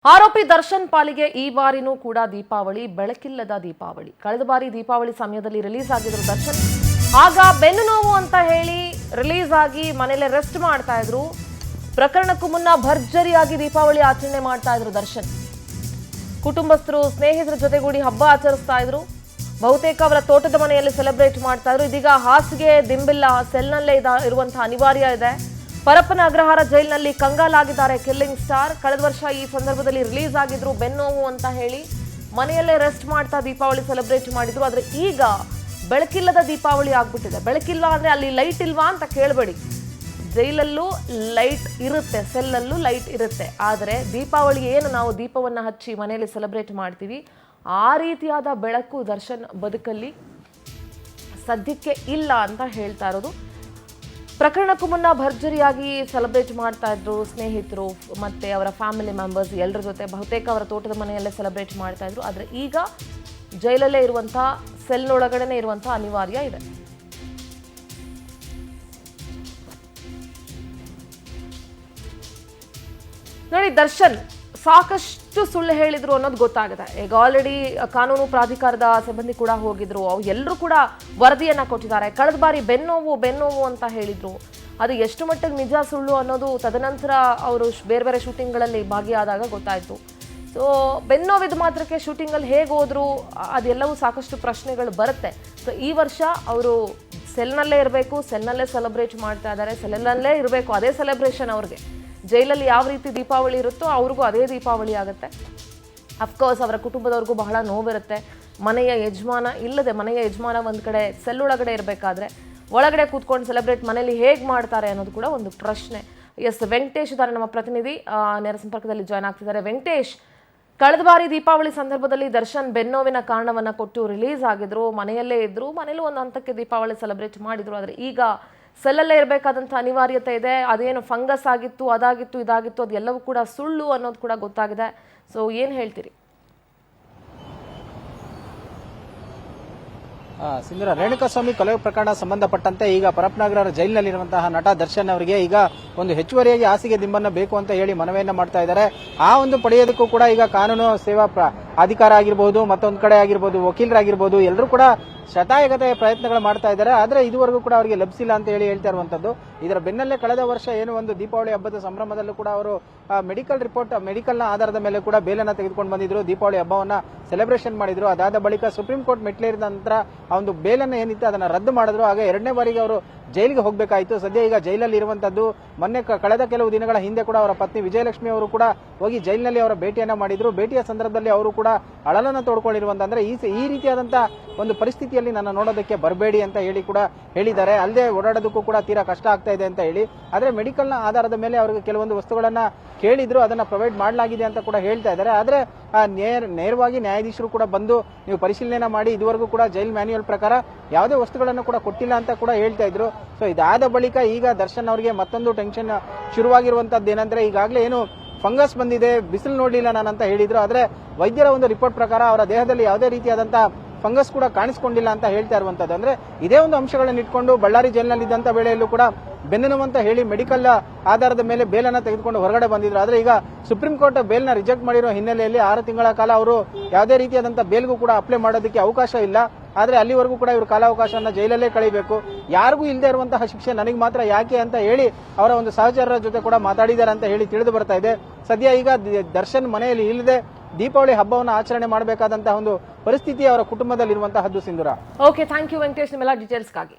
ಆರೋಪಿ ದರ್ಶನ್ ಪಾಲಿಗೆ ಈ ಬಾರಿನೂ ಕೂಡ ದೀಪಾವಳಿ ಬೆಳಕಿಲ್ಲದ ದೀಪಾವಳಿ. ಕಳೆದ ಬಾರಿ ದೀಪಾವಳಿ ಸಮಯದಲ್ಲಿ ರಿಲೀಸ್ ಆಗಿದ್ರು ದರ್ಶನ್. ಆಗ ಬೆನ್ನು ನೋವು ಅಂತ ಹೇಳಿ ರಿಲೀಸ್ ಆಗಿ ಮನೆಯಲ್ಲೇ ರೆಸ್ಟ್ ಮಾಡ್ತಾ ಇದ್ರು. ಪ್ರಕರಣಕ್ಕೂ ಮುನ್ನ ಭರ್ಜರಿಯಾಗಿ ದೀಪಾವಳಿ ಆಚರಣೆ ಮಾಡ್ತಾ ಇದ್ರು ದರ್ಶನ್. ಕುಟುಂಬಸ್ಥರು ಸ್ನೇಹಿತರ ಜೊತೆಗೂಡಿ ಹಬ್ಬ ಆಚರಿಸ್ತಾ ಇದ್ರು. ಬಹುತೇಕ ಅವರ ತೋಟದ ಮನೆಯಲ್ಲಿ ಸೆಲೆಬ್ರೇಟ್ ಮಾಡ್ತಾ ಇದ್ರು. ಇದೀಗ ಹಾಸಿಗೆ ದಿಂಬಿಲ್ಲ ಸೆಲ್ನಲ್ಲೇ ಇರುವಂತಹ ಅನಿವಾರ್ಯ ಇದೆ. ಪರಪ್ಪನ ಅಗ್ರಹಾರ ಜೈಲಿನಲ್ಲಿ ಕಂಗಾಲಾಗಿದ್ದಾರೆ ಕಿಲ್ಲಿಂಗ್ ಸ್ಟಾರ್. ಕಳೆದ ವರ್ಷ ಈ ಸಂದರ್ಭದಲ್ಲಿ ರಿಲೀಸ್ ಆಗಿದ್ರು ಬೆನ್ನೋವು ಅಂತ ಹೇಳಿ ಮನೆಯಲ್ಲೇ ರೆಸ್ಟ್ ಮಾಡ್ತಾ ದೀಪಾವಳಿ ಸೆಲೆಬ್ರೇಟ್ ಮಾಡಿದ್ರು. ಆದ್ರೆ ಈಗ ಬೆಳಕಿಲ್ಲದ ದೀಪಾವಳಿ ಆಗ್ಬಿಟ್ಟಿದೆ. ಬೆಳಕಿಲ್ಲ ಅಂದ್ರೆ ಅಲ್ಲಿ ಲೈಟ್ ಇಲ್ವಾ ಅಂತ ಕೇಳಬೇಡಿ. ಜೈಲಲ್ಲೂ ಲೈಟ್ ಇರುತ್ತೆ, ಸೆಲ್ಲಲ್ಲೂ ಲೈಟ್ ಇರುತ್ತೆ. ಆದರೆ ದೀಪಾವಳಿ ಏನು ನಾವು ದೀಪವನ್ನು ಹಚ್ಚಿ ಮನೆಯಲ್ಲಿ ಸೆಲೆಬ್ರೇಟ್ ಮಾಡ್ತೀವಿ, ಆ ರೀತಿಯಾದ ಬೆಳಕು ದರ್ಶನ್ ಬದುಕಲ್ಲಿ ಸದ್ಯಕ್ಕೆ ಇಲ್ಲ ಅಂತ ಹೇಳ್ತಾ ಇರೋದು. ಪ್ರಕರಣಕ್ಕೂ ಮುನ್ನ ಭರ್ಜರಿಯಾಗಿ ಸೆಲೆಬ್ರೇಟ್ ಮಾಡ್ತಾ ಇದ್ರು ಸ್ನೇಹಿತರು ಮತ್ತೆ ಅವರ ಫ್ಯಾಮಿಲಿ ಮೆಂಬರ್ಸ್ ಎಲ್ಲರ ಜೊತೆ. ಬಹುತೇಕ ಅವರ ತೋಟದ ಮನೆಯಲ್ಲೇ ಸೆಲೆಬ್ರೇಟ್ ಮಾಡ್ತಾ ಇದ್ರು. ಆದರೆ ಈಗ ಜೈಲಲ್ಲೇ ಇರುವಂತಹ ಸೆಲ್ನೊಳಗಡೆನೆ ಇರುವಂತಹ ಅನಿವಾರ್ಯ ಇದೆ. ನೋಡಿ, ದರ್ಶನ್ ಸಾಕಷ್ಟು ಸುಳ್ಳು ಹೇಳಿದ್ರು ಅನ್ನೋದು ಗೊತ್ತಾಗಿದೆ. ಈಗ ಆಲ್ರೆಡಿ ಕಾನೂನು ಪ್ರಾಧಿಕಾರದ ಸಿಬ್ಬಂದಿ ಕೂಡ ಹೋಗಿದ್ರು. ಎಲ್ಲರೂ ಕೂಡ ವರದಿಯನ್ನ ಕೊಟ್ಟಿದ್ದಾರೆ. ಕಳೆದ ಬಾರಿ ಬೆನ್ನೋವು ಅಂತ ಹೇಳಿದ್ರು. ಅದು ಎಷ್ಟು ಮಟ್ಟಿಗೆ ನಿಜ ಸುಳ್ಳು ಅನ್ನೋದು ತದನಂತರ ಅವರು ಬೇರೆ ಬೇರೆ ಶೂಟಿಂಗ್ಗಳಲ್ಲಿ ಭಾಗಿಯಾದಾಗ ಗೊತ್ತಾಯಿತು. ಸೊ ಬೆನ್ನೋವಿದ ಮಾತ್ರಕ್ಕೆ ಶೂಟಿಂಗಲ್ಲಿ ಹೇಗೆ ಹೋದ್ರು ಅದೆಲ್ಲವೂ ಸಾಕಷ್ಟು ಪ್ರಶ್ನೆಗಳು ಬರುತ್ತೆ. ಸೊ ಈ ವರ್ಷ ಅವರು ಸೆಲ್ನಲ್ಲೇ ಇರಬೇಕು, ಸೆಲ್ನಲ್ಲೇ ಸೆಲೆಬ್ರೇಟ್ ಮಾಡ್ತಾ ಇದ್ದಾರೆ, ಸೆಲ್ನಲ್ಲೇ ಇರಬೇಕು. ಅದೇ ಸೆಲೆಬ್ರೇಷನ್ ಅವ್ರಿಗೆ. ಜೈಲಲ್ಲಿ ಯಾವ ರೀತಿ ದೀಪಾವಳಿ ಇರುತ್ತೋ ಅವ್ರಿಗೂ ಅದೇ ದೀಪಾವಳಿ ಆಗುತ್ತೆ. ಅಫ್ಕೋರ್ಸ್ ಅವರ ಕುಟುಂಬದವ್ರಿಗೂ ಬಹಳ ನೋವಿರುತ್ತೆ. ಮನೆಯ ಯಜಮಾನ ಒಂದು ಕಡೆ ಸೆಲ್ಲೊಳಗಡೆ ಇರಬೇಕಾದ್ರೆ ಒಳಗಡೆ ಕೂತ್ಕೊಂಡು ಸೆಲೆಬ್ರೇಟ್ ಮನೇಲಿ ಹೇಗೆ ಮಾಡ್ತಾರೆ ಅನ್ನೋದು ಕೂಡ ಒಂದು ಪ್ರಶ್ನೆ. ಎಸ್, ವೆಂಕಟೇಶ್ ಇದ್ದಾರೆ ನಮ್ಮ ಪ್ರತಿನಿಧಿ, ನೇರ ಸಂಪರ್ಕದಲ್ಲಿ ಜಾಯ್ನ್ ಆಗ್ತಿದ್ದಾರೆ. ವೆಂಕಟೇಶ್, ಕಳೆದ ಬಾರಿ ದೀಪಾವಳಿ ಸಂದರ್ಭದಲ್ಲಿ ದರ್ಶನ್ ಬೆನ್ನೋವಿನ ಕಾರಣವನ್ನು ಕೊಟ್ಟು ರಿಲೀಸ್ ಆಗಿದ್ರು, ಮನೆಯಲ್ಲೇ ಇದ್ರು, ಮನೇಲೂ ಒಂದು ಹಂತಕ್ಕೆ ದೀಪಾವಳಿ ಸೆಲೆಬ್ರೇಟ್ ಮಾಡಿದ್ರು. ಆದರೆ ಈಗ ಸೆಲ್ಲಲ್ಲೇ ಇರಬೇಕಾದಂಥ ಅನಿವಾರ್ಯತೆ ಇದೆ. ಅದೇನು ಫಂಗಸ್ ಆಗಿತ್ತು, ಅದಾಗಿತ್ತು, ಇದಾಗಿತ್ತು, ಅದೆಲ್ಲವೂ ಕೂಡ ಸುಳ್ಳು ಅನ್ನೋದು ಕೂಡ ಗೊತ್ತಾಗಿದೆ. ಸೊ ಏನು ಹೇಳ್ತೀರಿ? ಸಿಂಧೂರ, ರೇಣುಕಾಸ್ವಾಮಿ ಕೊಲೆ ಪ್ರಕರಣ ಸಂಬಂಧಪಟ್ಟಂತೆ ಈಗ ಪರಪ್ಪನಗರ ಜೈಲಿನಲ್ಲಿರುವಂತಹ ನಟ ದರ್ಶನ್ ಅವರಿಗೆ ಈಗ ಒಂದು ಹೆಚ್ಚುವರಿಯಾಗಿ ಹಾಸಿಗೆ ದಿಂಬನ್ನ ಬೇಕು ಅಂತ ಹೇಳಿ ಮನವಿಯನ್ನ ಮಾಡ್ತಾ ಇದ್ದಾರೆ. ಆ ಒಂದು ಪಡೆಯೋದಕ್ಕೂ ಕೂಡ ಈಗ ಕಾನೂನು ಸೇವಾ ಅಧಿಕಾರ ಆಗಿರಬಹುದು, ಮತ್ತೊಂದು ಕಡೆ ಆಗಿರ್ಬೋದು, ವಕೀಲರಾಗಿರ್ಬೋದು, ಎಲ್ಲರೂ ಕೂಡ ಶತಾಯಗತಾಯ ಪ್ರಯತ್ನಗಳು ಮಾಡ್ತಾ ಇದ್ದಾರೆ. ಆದ್ರೆ ಇದುವರೆಗೂ ಕೂಡ ಅವರಿಗೆ ಲಭಿಸಿಲ್ಲ ಅಂತ ಹೇಳಿ ಹೇಳ್ತಾ ಇರುವಂತದ್ದು. ಇದರ ಬೆನ್ನಲ್ಲೇ ಕಳೆದ ವರ್ಷ ಏನು ಒಂದು ದೀಪಾವಳಿ ಹಬ್ಬದ ಸಂಭ್ರಮದಲ್ಲೂ ಕೂಡ ಅವರು ಮೆಡಿಕಲ್ನ ಆಧಾರದ ಮೇಲೆ ಕೂಡ ಬೇಲನ್ನ ತೆಗೆದುಕೊಂಡು ಬಂದಿದ್ರು, ದೀಪಾವಳಿ ಹಬ್ಬವನ್ನ ಸೆಲೆಬ್ರೇಷನ್ ಮಾಡಿದ್ರು. ಅದಾದ ಬಳಿಕ ಸುಪ್ರೀಂ ಕೋರ್ಟ್ ಮೆಟ್ಲೇರಿದ ನಂತರ ಆ ಒಂದು ಬೇಲನ್ನ ಏನಿತ್ತು ಅದನ್ನ ರದ್ದು ಮಾಡಿದ್ರು. ಆಗ ಎರಡನೇ ಬಾರಿಗೆ ಅವರು ಜೈಲಿಗೆ ಹೋಗಬೇಕಾಯಿತು. ಸದ್ಯ ಈಗ ಜೈಲಲ್ಲಿ ಇರುವಂತದ್ದು. ಮೊನ್ನೆ ಕಳೆದ ಕೆಲವು ದಿನಗಳ ಹಿಂದೆ ಕೂಡ ಅವರ ಪತ್ನಿ ವಿಜಯಲಕ್ಷ್ಮಿ ಅವರು ಕೂಡ ಹೋಗಿ ಜೈಲಿನಲ್ಲಿ ಅವರ ಭೇಟಿಯನ್ನ ಮಾಡಿದ್ರು. ಭೇಟಿಯ ಸಂದರ್ಭದಲ್ಲಿ ಅವರು ಕೂಡ ಅಳಲನ್ನ ತೋಡ್ಕೊಂಡಿರುವಂತಂದ್ರೆ ಈ ರೀತಿಯಾದಂತಹ ಒಂದು ಪರಿಸ್ಥಿತಿಯಲ್ಲಿ ನನ್ನ ನೋಡೋದಕ್ಕೆ ಬರಬೇಡಿ ಅಂತ ಹೇಳಿ ಕೂಡ ಹೇಳಿದ್ದಾರೆ. ಅಲ್ಲದೆ ಓಡಾಡೋದಕ್ಕೂ ಕೂಡ ತೀರಾ ಕಷ್ಟ ಆಗ್ತಾ ಇದೆ ಅಂತ ಹೇಳಿ. ಆದ್ರೆ ಮೆಡಿಕಲ್ನ ಆಧಾರದ ಮೇಲೆ ಅವರಿಗೆ ಕೆಲವೊಂದು ವಸ್ತುಗಳನ್ನ ಕೇಳಿದ್ರು, ಅದನ್ನ ಪ್ರೊವೈಡ್ ಮಾಡಲಾಗಿದೆ ಅಂತ ಕೂಡ ಹೇಳ್ತಾ ಇದ್ದಾರೆ. ಆದ್ರೆ ನೇರವಾಗಿ ನ್ಯಾಯಾಧೀಶರು ಕೂಡ ಬಂದು ನೀವು ಪರಿಶೀಲನೆ ಮಾಡಿ, ಇದುವರೆಗೂ ಕೂಡ ಜೈಲ್ ಮ್ಯಾನ್ಯುಯಲ್ ಪ್ರಕಾರ ಯಾವುದೇ ವಸ್ತುಗಳನ್ನು ಕೂಡ ಕೊಟ್ಟಿಲ್ಲ ಅಂತ ಕೂಡ ಹೇಳ್ತಾ ಇದ್ರು. ಸೊ ಇದಾದ ಬಳಿಕ ಈಗ ದರ್ಶನ್ ಅವರಿಗೆ ಮತ್ತೊಂದು ಟೆನ್ಷನ್ ಶುರುವಾಗಿರುವಂತದ್ದು ಏನಂದ್ರೆ, ಈಗಾಗಲೇ ಏನು ಫಂಗಸ್ ಬಂದಿದೆ, ಬಿಸಿಲು ನೋಡಲಿಲ್ಲ ನಾನಂತ ಹೇಳಿದ್ರು. ಆದ್ರೆ ವೈದ್ಯರ ಒಂದು ರಿಪೋರ್ಟ್ ಪ್ರಕಾರ ಅವರ ದೇಹದಲ್ಲಿ ಯಾವುದೇ ರೀತಿಯಾದಂತಹ ಫಂಗಸ್ ಕೂಡ ಕಾಣಿಸಿಕೊಂಡಿಲ್ಲ ಅಂತ ಹೇಳ್ತಾ ಇರುವಂತದ್ದು. ಅಂದ್ರೆ ಇದೇ ಒಂದು ಅಂಶಗಳನ್ನು ಇಟ್ಕೊಂಡು ಬಳ್ಳಾರಿ ಜೈಲಿನಲ್ಲಿ ಇದ್ದಂತ ವೇಳೆಯಲ್ಲೂ ಕೂಡ ಬೆನ್ನುನೋವು ಅಂತ ಹೇಳಿ ಮೆಡಿಕಲ್ ಆಧಾರದ ಮೇಲೆ ಬೇಲನ್ನ ತೆಗೆದುಕೊಂಡು ಹೊರಗಡೆ ಬಂದಿದ್ರು. ಆದ್ರೆ ಈಗ ಸುಪ್ರೀಂ ಕೋರ್ಟ್ ಬೇಲ್ನ ರಿಜೆಕ್ಟ್ ಮಾಡಿರೋ ಹಿನ್ನೆಲೆಯಲ್ಲಿ 6 ತಿಂಗಳ ಕಾಲ ಅವರು ಯಾವುದೇ ರೀತಿಯಾದಂತಹ ಬೇಲ್ಗೂ ಕೂಡ ಅಪ್ಲೈ ಮಾಡೋದಕ್ಕೆ ಅವಕಾಶ ಇಲ್ಲ. ಆದ್ರೆ ಅಲ್ಲಿವರೆಗೂ ಕೂಡ ಇವರು ಕಾಲಾವಕಾಶವನ್ನ ಜೈಲಲ್ಲೇ ಕಳಿಬೇಕು. ಯಾರಿಗೂ ಇಲ್ಲದೆ ಇರುವಂತಹ ಶಿಕ್ಷೆ ನನಗೆ ಮಾತ್ರ ಯಾಕೆ ಅಂತ ಹೇಳಿ ಅವರ ಒಂದು ಸಹಚರರ ಜೊತೆ ಕೂಡ ಮಾತಾಡಿದ್ದಾರೆ ಅಂತ ಹೇಳಿ ತಿಳಿದು ಬರ್ತಾ ಇದೆ. ಸದ್ಯ ಈಗ ದರ್ಶನ್ ಮನೆಯಲ್ಲಿ ಇಲ್ಲದೆ ದೀಪಾವಳಿ ಹಬ್ಬವನ್ನು ಆಚರಣೆ ಮಾಡಬೇಕಾದಂತಹ ಒಂದು ಪರಿಸ್ಥಿತಿ ಅವರ ಕುಟುಂಬದಲ್ಲಿರುವಂತಹದ್ದು. ಸಿಂಧೂರ, ಓಕೆ, ಥ್ಯಾಂಕ್ ಯು ವೆಂಕಟೇಶ್ ನಿಮ್ಮೆಲ್ಲ ಡೀಟೇಲ್ಸ್ಗಾಗಿ.